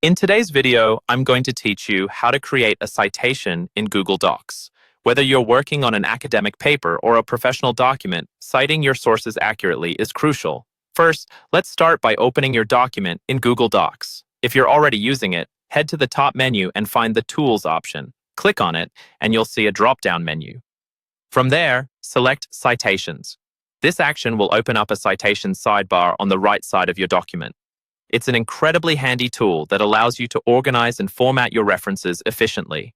In today's video, I'm going to teach you how to create a citation in Google Docs. Whether you're working on an academic paper or a professional document, citing your sources accurately is crucial. First, let's start by opening your document in Google Docs. If you're already using it, head to the top menu and find the Tools option. Click on it, and you'll see a drop-down menu. From there, select Citations. This action will open up a citations sidebar on the right side of your document. It's an incredibly handy tool that allows you to organize and format your references efficiently.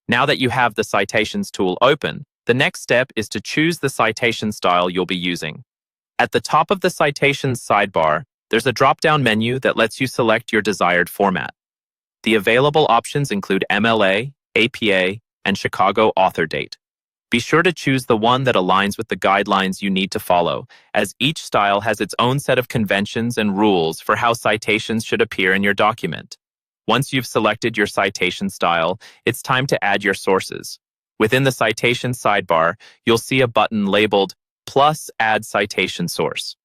Now that you have the Citations tool open, the next step is to choose the citation style you'll be using. At the top of the Citations sidebar, there's a drop-down menu that lets you select your desired format. The available options include MLA, APA, and Chicago author date. Be sure to choose the one that aligns with the guidelines you need to follow, as each style has its own set of conventions and rules for how citations should appear in your document. Once you've selected your citation style, it's time to add your sources. Within the citation sidebar, you'll see a button labeled plus Add Citation Source.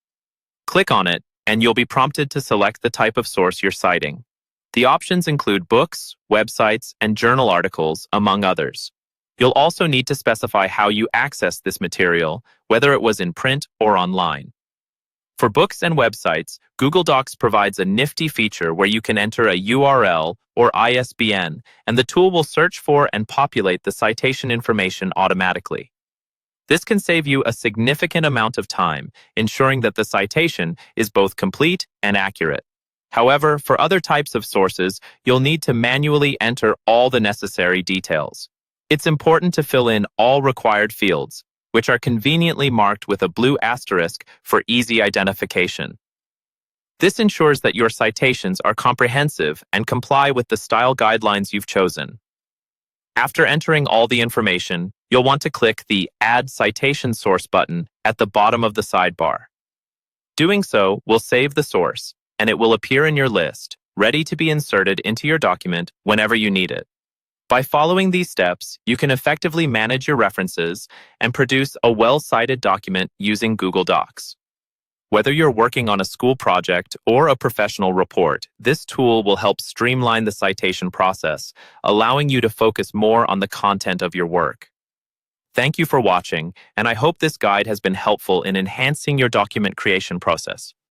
Click on it, and you'll be prompted to select the type of source you're citing. The options include books, websites, and journal articles, among others. You'll also need to specify how you access this material, whether it was in print or online. For books and websites, Google Docs provides a nifty feature where you can enter a URL or ISBN, and the tool will search for and populate the citation information automatically. This can save you a significant amount of time, ensuring that the citation is both complete and accurate. However, for other types of sources, you'll need to manually enter all the necessary details. It's important to fill in all required fields, which are conveniently marked with a blue asterisk for easy identification. This ensures that your citations are comprehensive and comply with the style guidelines you've chosen. After entering all the information, you'll want to click the Add Citation Source button at the bottom of the sidebar. Doing so will save the source, and it will appear in your list, ready to be inserted into your document whenever you need it. By following these steps, you can effectively manage your references and produce a well-cited document using Google Docs. Whether you're working on a school project or a professional report, this tool will help streamline the citation process, allowing you to focus more on the content of your work. Thank you for watching, and I hope this guide has been helpful in enhancing your document creation process.